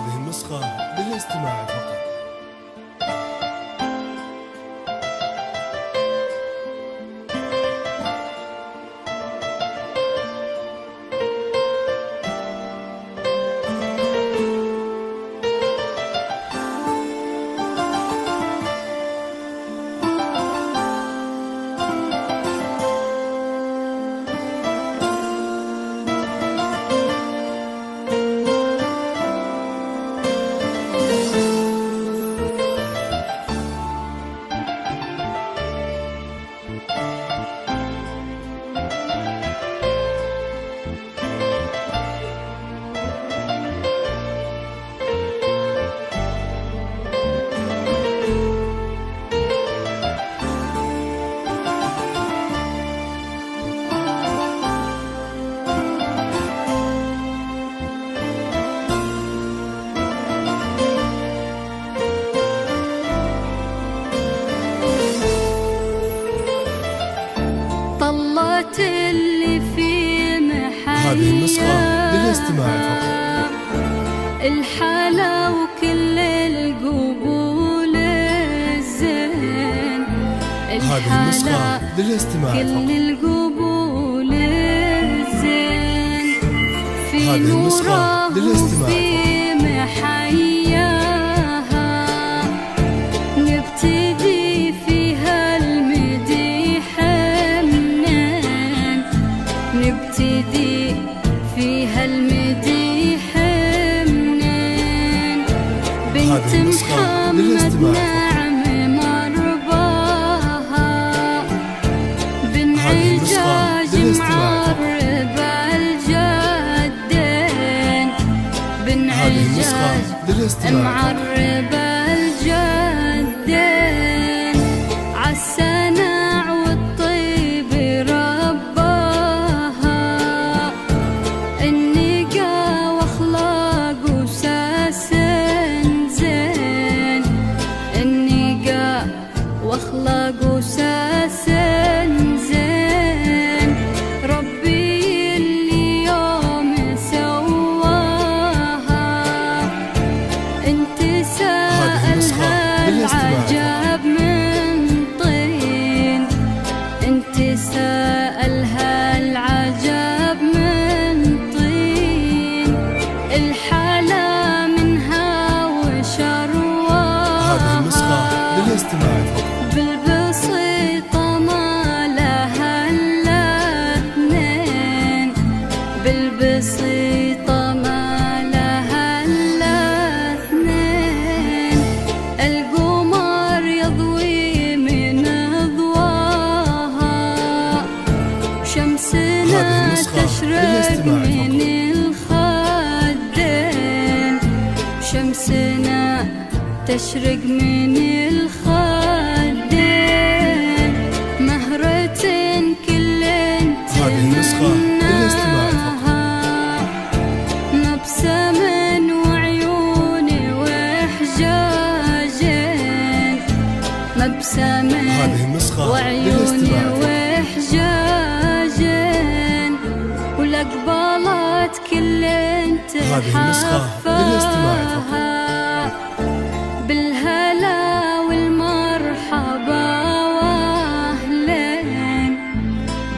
هذه النسخة للاستماع فقط. طلت اللي في محياها هذه النسخة للاستماع فقط. الحلا وكل القبول الزين. هذه النسخة للاستماع كل فقط. القبول الزين في هذه النسخة نوره للاستماع وفي محياها. نبتدي فيها المديح منين، نبتدي فيها المديح منين. بنت محمد نعم مرباها، بنعجاج معرب الجدين، بنعجاج معرب الجدين. عالسنع والطيب رباها، النقا واخلاق وساس زين، النقا واخلاق وساس زين. ربي اليوم سواها، انت سألها العجب من طين، انت سألها العجب من طين. الحلا منها وشرواها، هذه النسخة للاستماع فقط. بالبسيطة ما لها إلا اثنين، بالبسيطة ما لها إلا اثنين. القمر يضوي من ضواها، شمسنا تشرق من الخدين، شمسنا تشرق من الخدين. مهرة كل هذه النسخة للاستماع فقط. مبسم وعيون وحجاجين، مبسم هذه النسخة وعيون للاستماع فقط. وحجاجين. ولقبلت كل هذه النسخة للاستماع فقط. تحفها، بالهلا والمرحبا واهلين،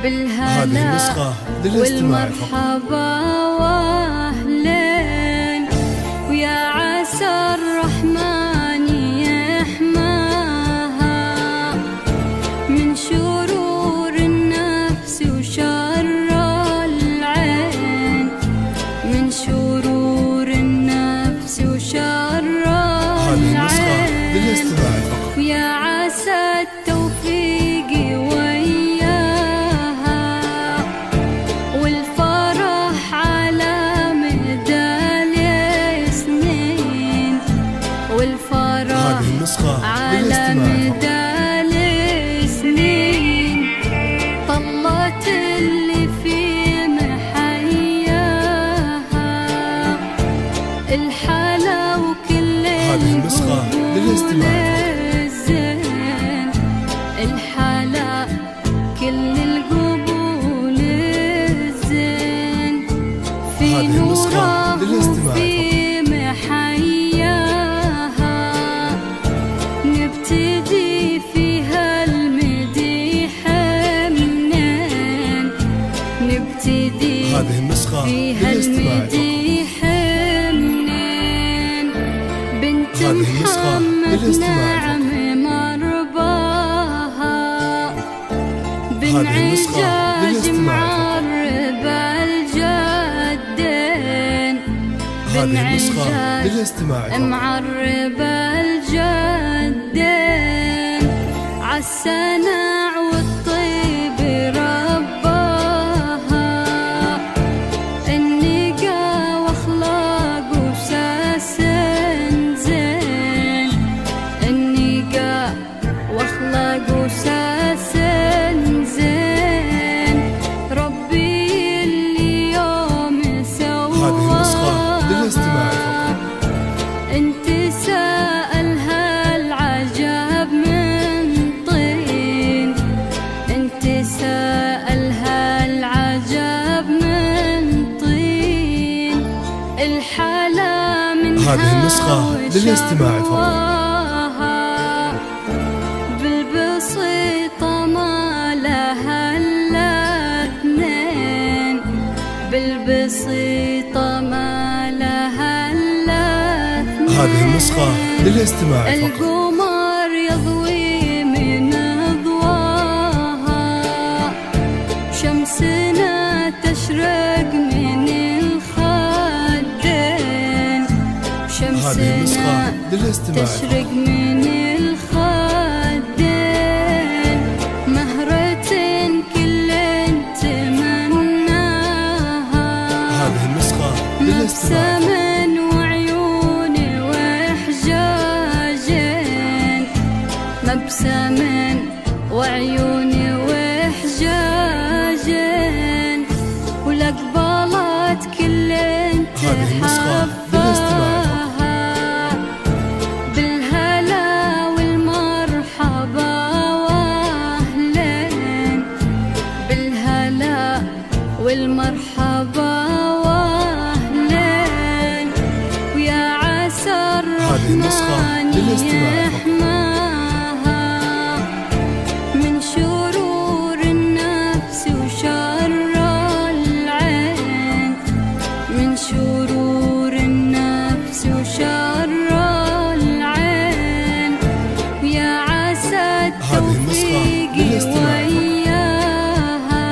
بالهلا هذه النسخة للاستماع فقط. والمرحبا واهلين. ويا عسى الرحمن يحماها من شرور النفس وشر العين، من شرور النفس وشر هذه النسخة العين. للاستماع فقط. ويا عسى التوفيق وياها، والفرح على مدى السنين، والفرح هذه النسخة على للاستماع فقط. مدى السنين. طلت اللي في محياها، الحلا وكل هذه النسخة للاستماع فقط. الزين. الحلا كل القبول الزين، في هذه النسخة نوره للاستماع وفي محياها. هذه النسخة للاستماع فقط. هذه النسخة للاستماع فقط. هذه النسخة للاستماع فقط. معرب الجدين عالسنع والطيب رباها، النقا واخلاق وساس زين، النقا واخلاق وساس زين، ربي اليوم سواها. هذه النسخة للاستماع فقط. انت سألها العجب من طين، انت سألها العجب من طين، الحلا منها هذه النسخة للاستماع فقط. بالبسيطة ما لها الا اثنين، بالبسيطة ما لها الا اثنين. هذه النسخة للاستماع فقط. القمر يضوي من ضواها، شمسنا تشرق من الخدين، هذه النسخة شمسنا للاستماع تشرق فقط. من الخدين، مهرة كل تمناها. هذه النسخة للاستماع فقط. مبسم وعيون وحجاجين، مبسم وعيون وحجاجين، ولقبالات كل هذه النسخة للاستماع فقط. بالهلا والمرحبا واهلين، بالهلا والمرحبا واهلين، ويا عسى هذه النسخة الرحمن للاستماع فقط. يحماها من شرور النفس وشر العين، من شرور النفس وشر العين، ويا عسى هذه النسخة التوفيق للاستماع فقط. وياها،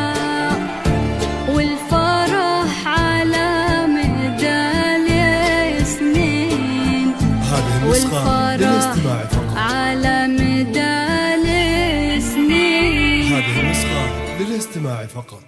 والفرح على مدى السنين، هذه النسخة للاستماع فقط. على مدى السنين. هذه النسخة للاستماع فقط.